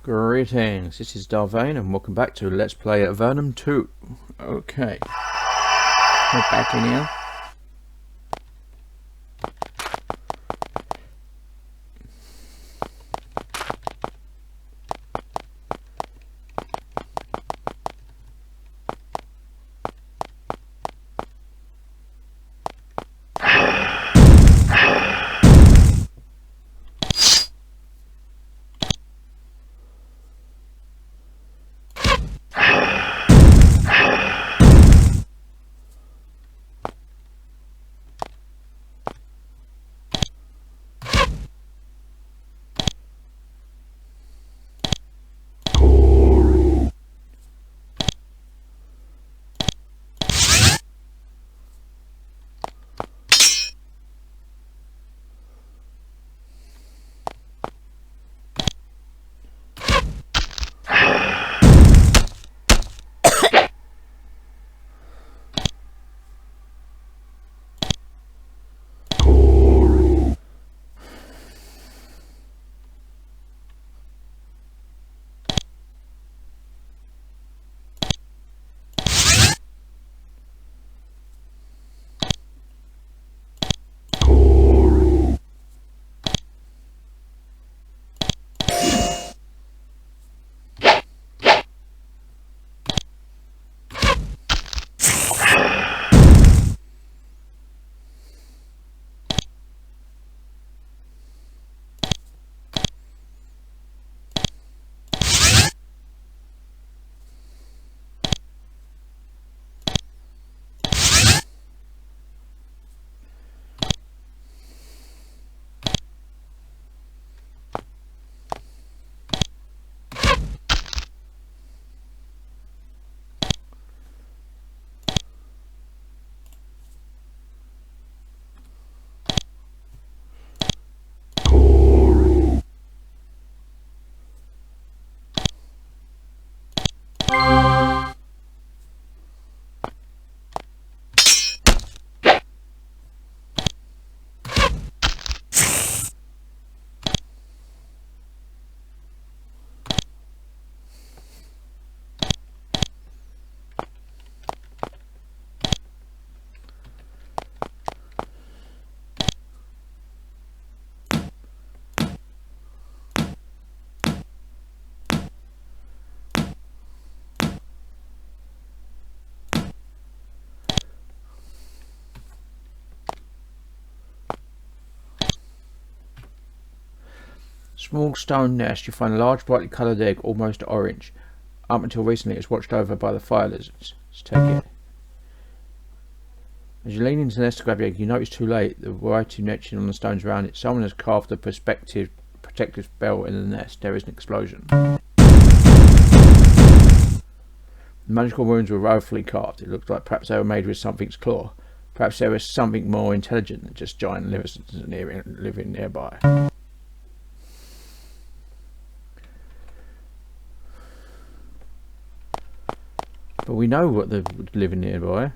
Greetings, this is Vane and welcome back to Let's Play Avernum 2. Okay, we're back in here. Small stone nest. You find a large brightly coloured egg, almost orange. Up until recently it was watched over by the fire lizards. Let's take it. As you lean into the nest to grab the egg, you notice too late the writing etching on the stones around it. Someone has carved a protective spell in the nest. There is an explosion. The magical runes were woefully carved. It looked like perhaps they were made with something's claw. Perhaps there was something more intelligent than just giant lizards living nearby. But we know what they're living nearby.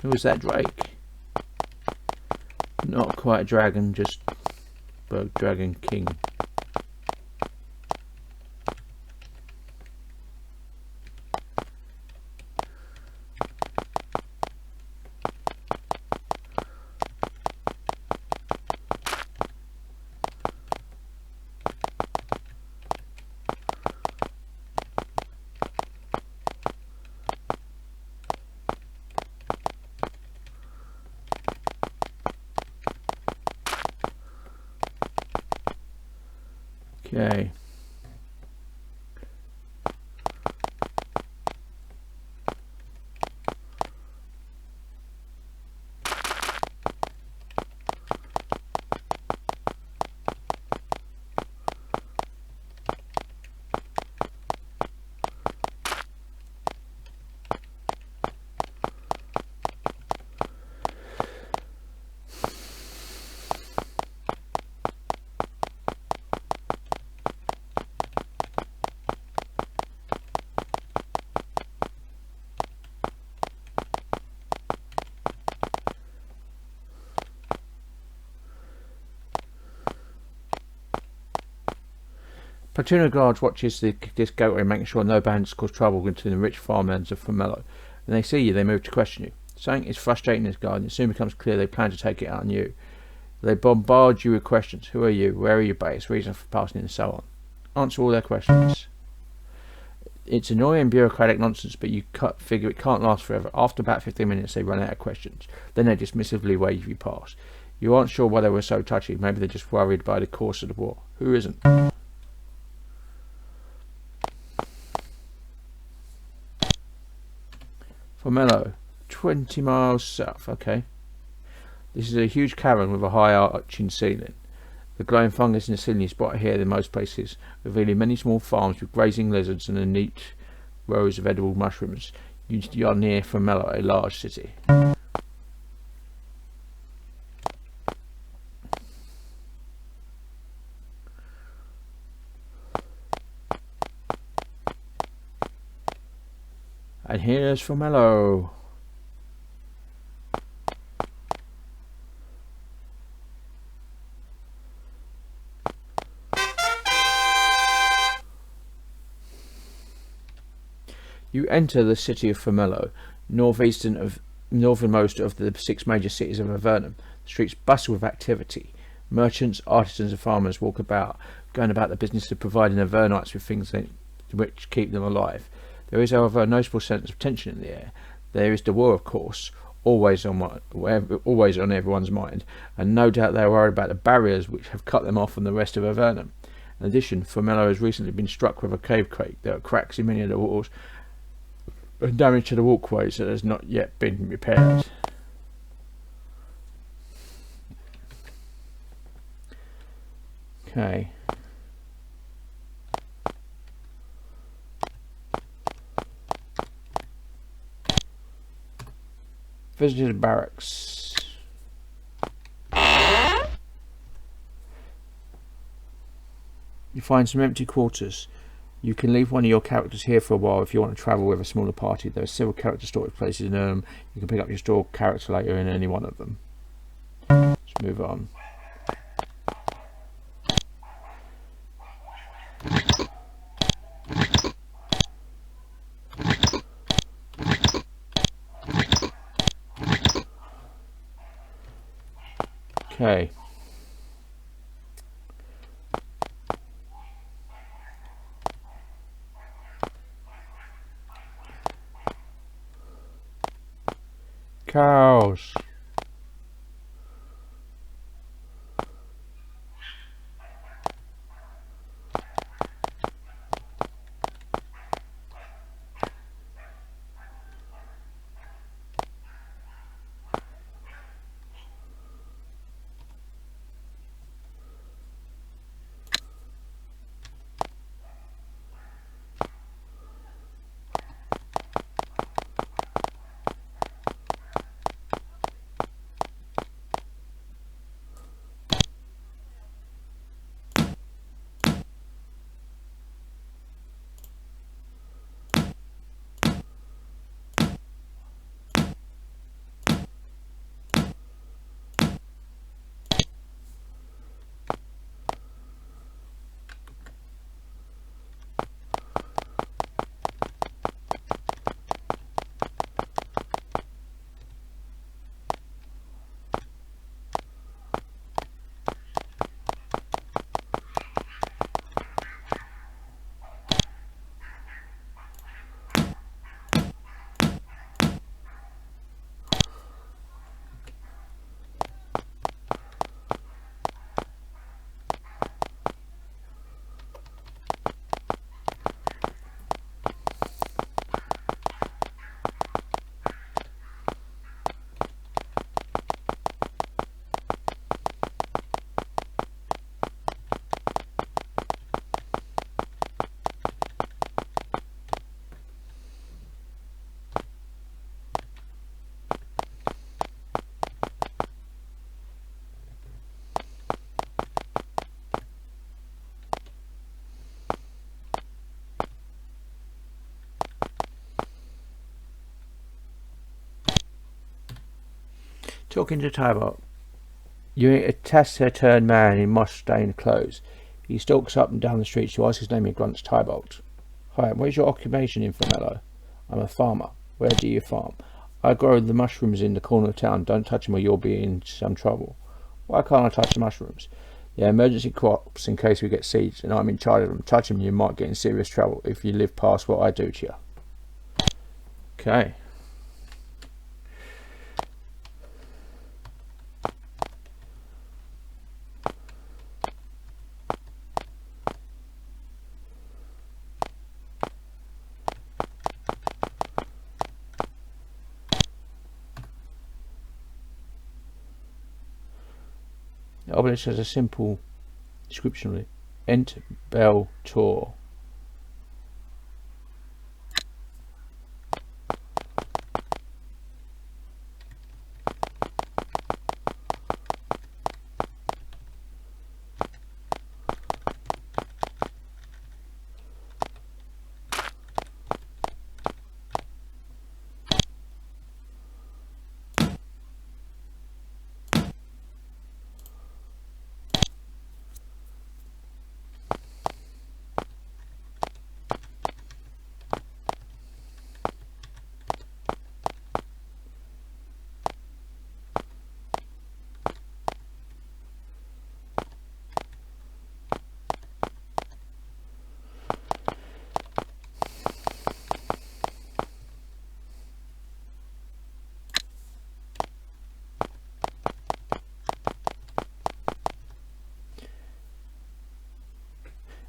Who was that Drake? Not quite a dragon, just Berg Dragon King. Okay. platoon of guards watches this gateway, making sure no bandits cause trouble into the rich farmlands of Formello. When they see you, they move to question you. Something is frustrating this guard, and it soon becomes clear they plan to take it out on you. They bombard you with questions. Who are you? Where are you based? Reason for passing, and so on. Answer all their questions. It's annoying bureaucratic nonsense, but you figure it can't last forever. After about 15 minutes, they run out of questions. Then they dismissively wave you past. You aren't sure why they were so touchy. Maybe they're just worried by the course of the war. Who isn't? Formello, 20 miles south. Okay. This is a huge cavern with a high arching ceiling. The glowing fungus in the ceiling is brighter here than most places, revealing many small farms with grazing lizards and neat rows of edible mushrooms. You are near Formello, a large city. And here's Formello. You enter the city of Formello, northernmost of the 6 major cities of Avernum. The streets bustle with activity. Merchants, artisans and farmers walk about, going about the business of providing Avernites with things which keep them alive. There is, however, a noticeable sense of tension in the air. There is the war, of course, always on everyone's mind, and no doubt they are worried about the barriers which have cut them off from the rest of Avernum. In addition, Formello has recently been struck with a cave quake. There are cracks in many of the walls, and damage to the walkways that has not yet been repaired. Okay. Visitors barracks. You find some empty quarters. You can leave one of your characters here for a while if you want to travel with a smaller party. There are several character storage places in them. You can pick up your store character later in any one of them. Let's move on. Okay. Cows. Talking to Tybalt. You meet a taciturn man in moss-stained clothes. He stalks up and down the street to ask his name. He grunts Tybalt. Hi, where's your occupation, Infomello? I'm a farmer. Where do you farm? I grow the mushrooms in the corner of town. Don't touch them or you'll be in some trouble. Why can't I touch the mushrooms? They're emergency crops in case we get seeds, and I'm in charge of them. Touch them, you might get in serious trouble if you live past what I do to you. Okay. The obelisk has a simple description of it. Ent Bel Tor.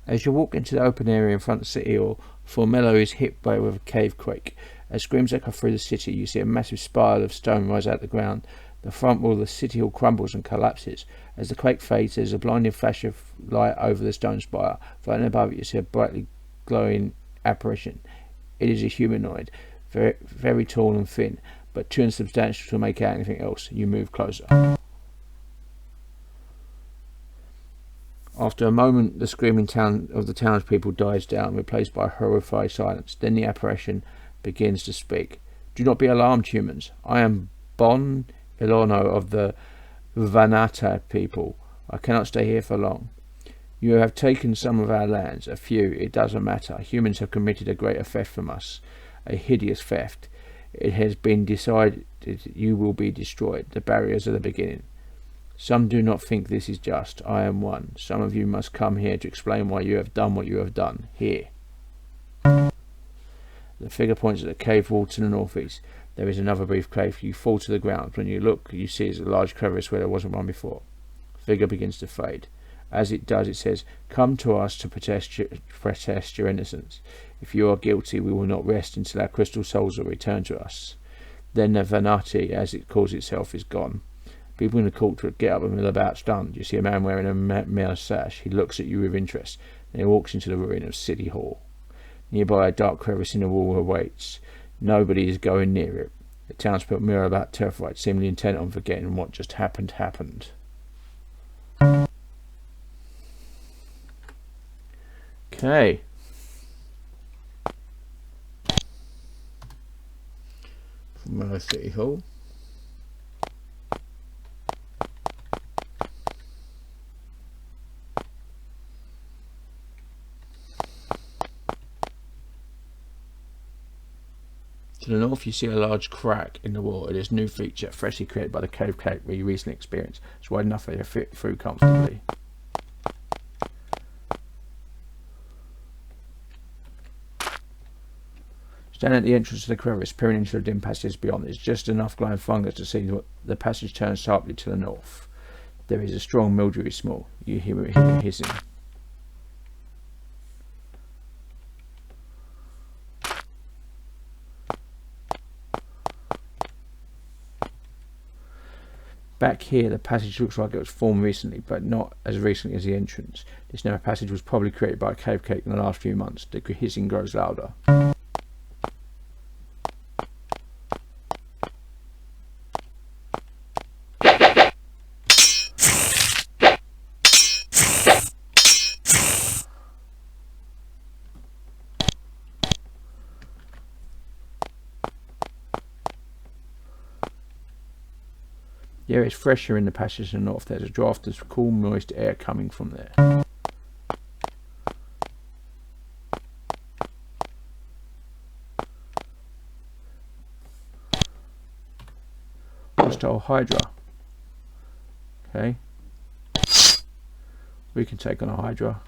As you walk into the open area in front of the city hall, Formello is hit by a cave quake. As screams echo through the city, you see a massive spiral of stone rise out of the ground. The front wall of the city hall crumbles and collapses. As the quake fades, there's a blinding flash of light over the stone spire. Right above it, you see a brightly glowing apparition. It is a humanoid, very, very tall and thin, but too unsubstantial to make out anything else. You move closer. After a moment, the screaming of the townspeople dies down, replaced by a horrified silence. Then the apparition begins to speak. Do not be alarmed, humans. I am Bon Ilono of the Vanata people. I cannot stay here for long. You have taken some of our lands, a few, it doesn't matter. Humans have committed a greater theft from us, a hideous theft. It has been decided you will be destroyed. The barriers are the beginning. Some do not think this is just. I am one. Some of you must come here to explain why you have done what you have done. Here. The figure points at the cave wall to the northeast. There is another brief cave. You fall to the ground. When you look, you see a large crevice where there wasn't one before. The figure begins to fade. As it does, it says, "Come to us to protest your innocence. If you are guilty, we will not rest until our crystal souls are returned to us." Then the Vanati, as it calls itself, is gone. People in the court get up and mill about stunned. You see a man wearing a male sash. He looks at you with interest. Then he walks into the ruin of City Hall. Nearby, a dark crevice in the wall awaits. Nobody is going near it. The townspeople mirror about terrified, seemingly intent on forgetting what just happened. Okay. From City Hall. To the north, you see a large crack in the wall. It is a new feature, freshly created by the cave cake we recently experienced. It's wide enough for you to fit through comfortably. Standing at the entrance to the crevice, peering into the dim passage beyond, there's just enough glowing fungus to see what the passage turns sharply to the north. There is a strong mildewy smell. You hear it hissing. Back here, the passage looks like it was formed recently, but not as recently as the entrance. This narrow passage was probably created by a cave cake in the last few months. The hissing grows louder. The air is fresher in the passage to the north. There's a draft of cool, moist air coming from there. hostile Hydra. Okay. We can take on a Hydra.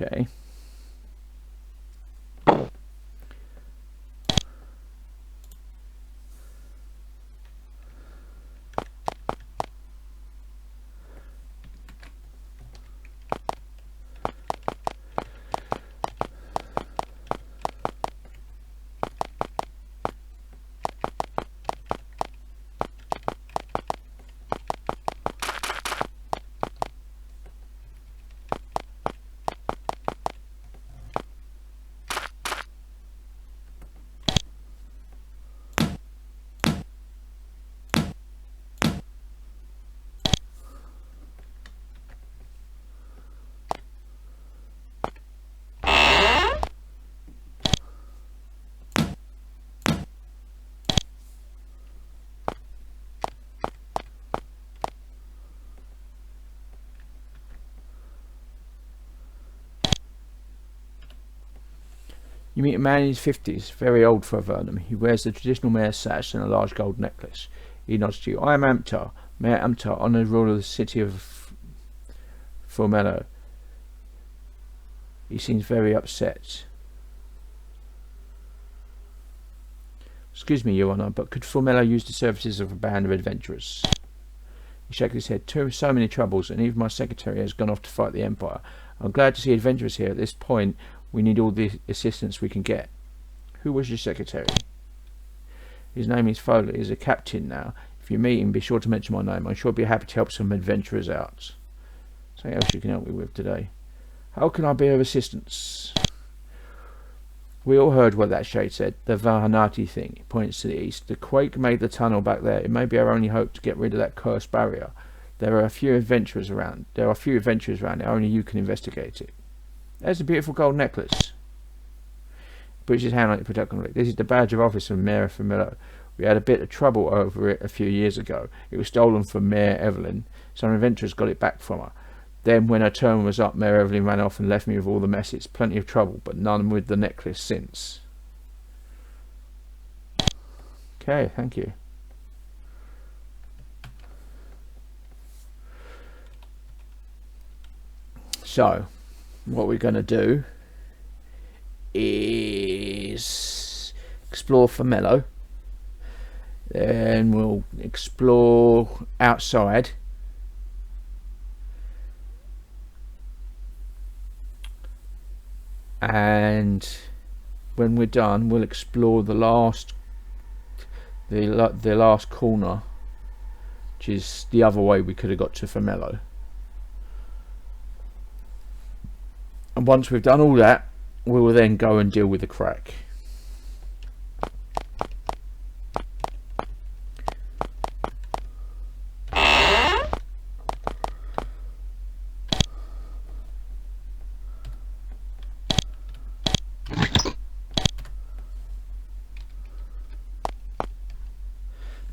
Okay. You meet a man in his 50s, very old for Avernum. He wears the traditional mayor's sash and a large gold necklace. He nods to you. I am Amtar, Mayor Amtar, honoured ruler of the city of Formello. He seems very upset. Excuse me, Your Honour, but could Formello use the services of a band of adventurers? He shakes his head. So many troubles, and even my secretary has gone off to fight the Empire. I'm glad to see adventurers here. At this point, we need all the assistance we can get. Who was your secretary? His name is Foley. He's a captain now. If you meet him, be sure to mention my name. I'm sure I'll be happy to help some adventurers out. Something else you can help me with today? How can I be of assistance? We all heard what that shade said. The Vahanati thing. It points to the east. The quake made the tunnel back there. It may be our only hope to get rid of that cursed barrier. There are a few adventurers around. Only you can investigate it. There's a beautiful gold necklace. Puts his hand on it protectively. This is the badge of office of Mayor Famillo. We had a bit of trouble over it a few years ago. It was stolen from Mayor Evelyn. Some adventurers got it back from her. Then when her term was up, Mayor Evelyn ran off and left me with all the messages. Plenty of trouble, but none with the necklace since. Okay, thank you. So, what we're going to do is explore Formello. Then we'll explore outside. And when we're done, we'll explore the last corner, which is the other way we could have got to Formello. And once we've done all that, we will then go and deal with the crack.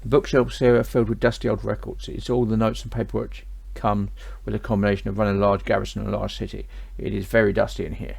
The bookshelves here are filled with dusty old records. It's all the notes and paperwork come with a combination of running a large garrison and a large city. It is very dusty in here.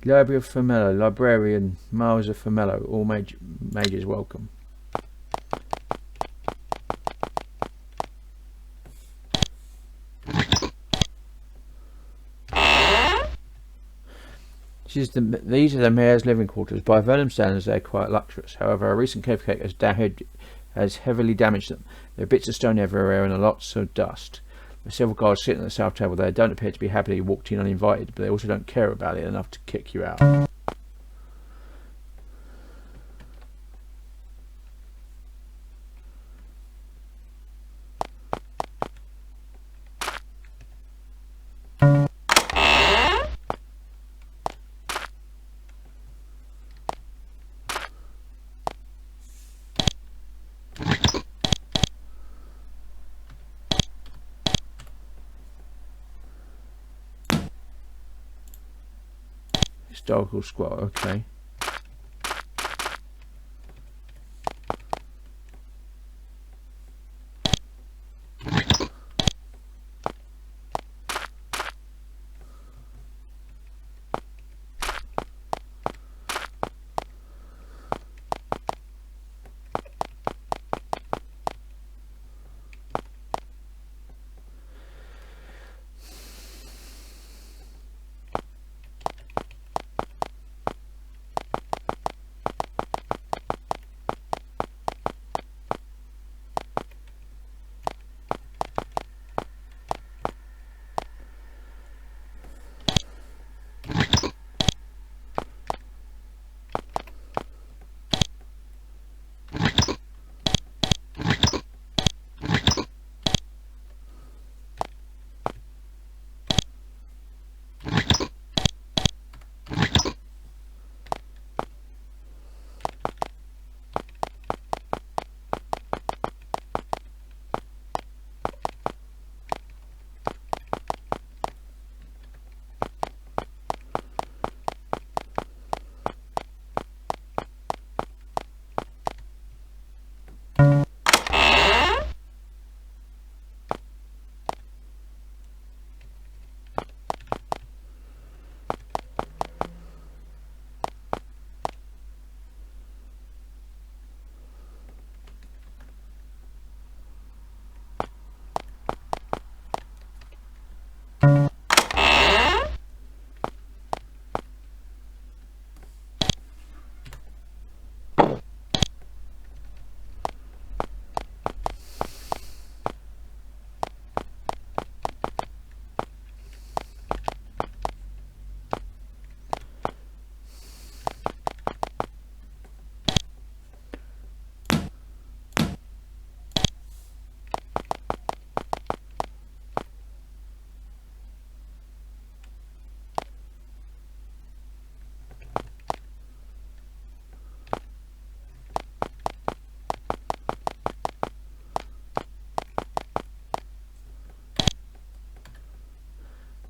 Library of Formello, Librarian, Miles of Formello, all majors welcome. These are the mayor's living quarters. By Avernum standards, they are quite luxurious. However, a recent cave cake has heavily damaged them. There are bits of stone everywhere and lots of dust. There are several guards sitting at the south table. They don't appear to be happy that you walked in uninvited, but they also don't care about it enough to kick you out. Historical squat, okay.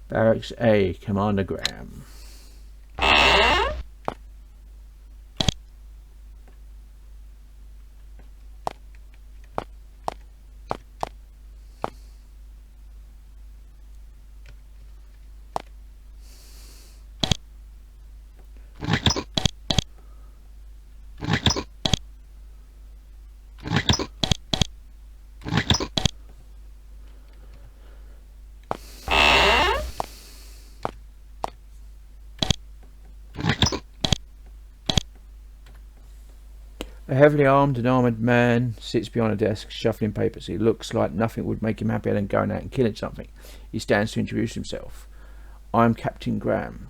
Barracks A, Commander Graham. A heavily armed and armoured man sits behind a desk, shuffling papers. He looks like nothing would make him happier than going out and killing something. He stands to introduce himself. I'm Captain Graham.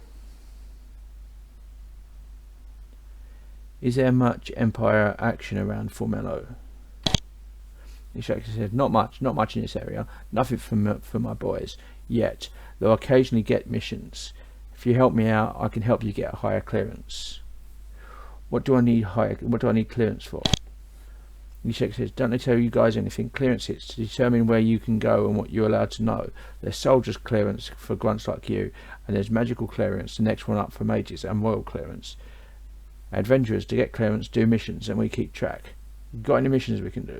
Is there much Empire action around Formello? The instructor said, not much in this area. Nothing for my boys, yet. They'll occasionally get missions. If you help me out, I can help you get a higher clearance. What do I need clearance for? The instructor says, don't they tell you guys anything? Clearance is to determine where you can go and what you're allowed to know. There's soldier's clearance for grunts like you, and there's magical clearance, the next one up for mages, and royal clearance. Adventurers, to get clearance, do missions, and we keep track. Got any missions we can do?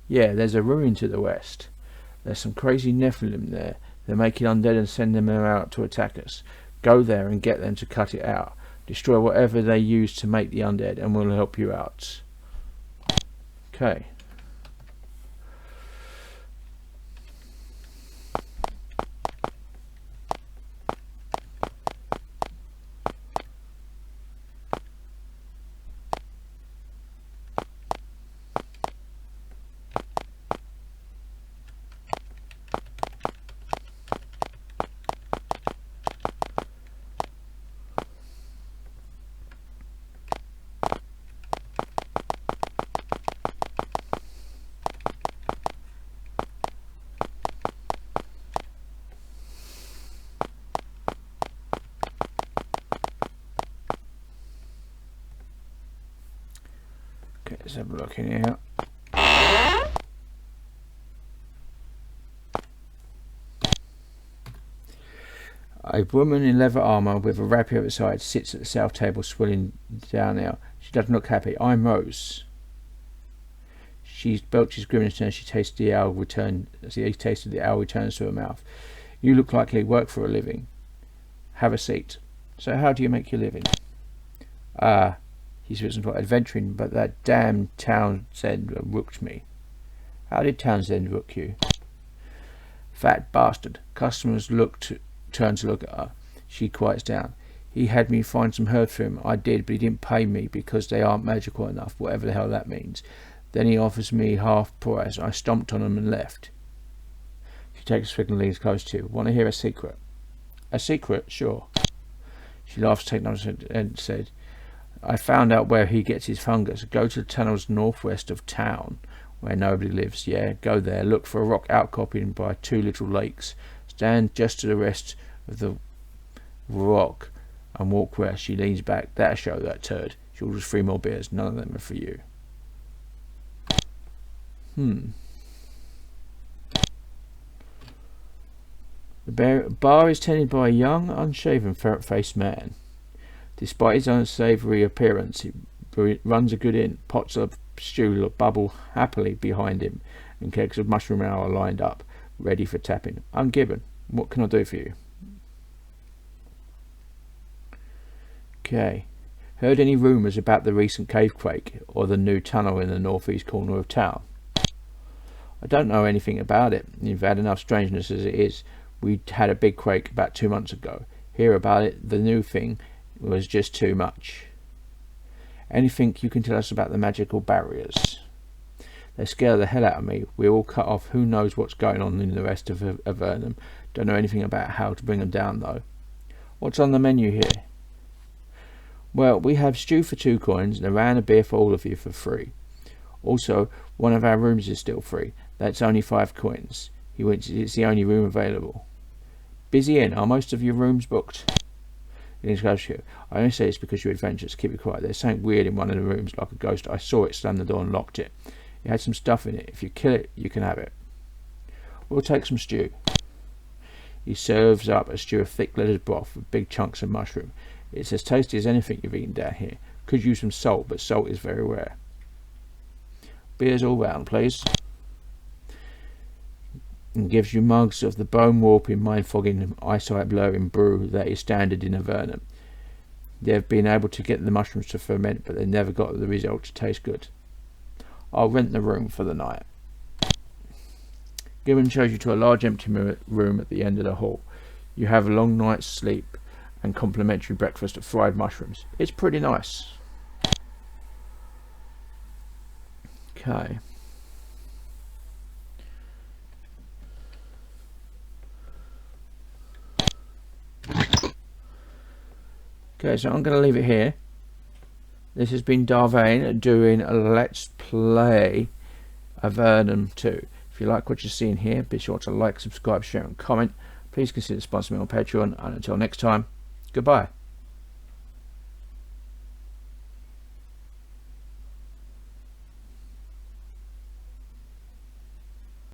Yeah, there's a ruin to the west. There's some crazy Nephilim there. They're making undead and sending them out to attack us. Go there and get them to cut it out. Destroy whatever they use to make the undead, and we'll help you out. Okay. Let's have a look in here. A woman in leather armour with a rapier at the side sits at the south table swilling down now. She doesn't look happy. I'm Rose. She belches grimace as she tastes the ale return. As the taste of the ale returns to her mouth. You look like you work for a living. Have a seat. So how do you make your living? He says something like adventuring, but that damn Townsend rooked me. How did Townsend rook you? Fat bastard. Customers turn to look at her. She quiets down. He had me find some herbs for him. I did, but he didn't pay me because they aren't magical enough, whatever the hell that means. Then he offers me half price. I stomped on him and left. She takes a swig and leans close to you. Want to hear a secret? A secret? Sure. She laughs, taking notice, and said, I found out where he gets his fungus. Go to the tunnels northwest of town, where nobody lives. Yeah, go there. Look for a rock outcropping by two little lakes. Stand just to the rest of the rock and walk west. She leans back. That'll show that turd. She orders 3 more beers. None of them are for you. The bar is tended by a young, unshaven, ferret-faced man. Despite his unsavoury appearance, he runs a good inn. Pots of stew bubble happily behind him, and kegs of mushroom ale are lined up, ready for tapping. I'm Gibbon. What can I do for you? Okay. Heard any rumours about the recent cave quake, or the new tunnel in the northeast corner of town? I don't know anything about it. You've had enough strangeness as it is. We had a big quake about 2 months ago. Hear about it, the new thing was just too much. Anything you can tell us about the magical barriers? They scare the hell out of me. We're all cut off. Who knows what's going on in the rest of Avernum? Don't know anything about how to bring them down though. What's on the menu here? Well, we have stew for 2 coins and a round of beer for all of you for free. Also, one of our rooms is still free. That's only 5 coins. It's the only room available. Busy inn. Are most of your rooms booked? I only say it's because you're adventurous. Keep it quiet. There's something weird in one of the rooms, like a ghost. I saw it, slammed the door and locked it. It had some stuff in it. If you kill it, you can have it. We'll take some stew. He serves up a stew of thick lettuce broth with big chunks of mushroom. It's as tasty as anything you've eaten down here. Could use some salt, but salt is very rare. Beers all round, please. And gives you mugs of the bone-warping, mind-fogging, eyesight-blurring brew that is standard in Avernum. They've been able to get the mushrooms to ferment, but they never got the result to taste good. I'll rent the room for the night. Gibbon shows you to a large empty room at the end of the hall. You have a long night's sleep and complimentary breakfast of fried mushrooms. It's pretty nice. Okay. Okay, so I'm going to leave it here. This has been Vane doing a Let's Play Avernum 2. If you like what you're seeing here, be sure to like, subscribe, share and comment. Please consider sponsoring me on Patreon, and until next time, goodbye.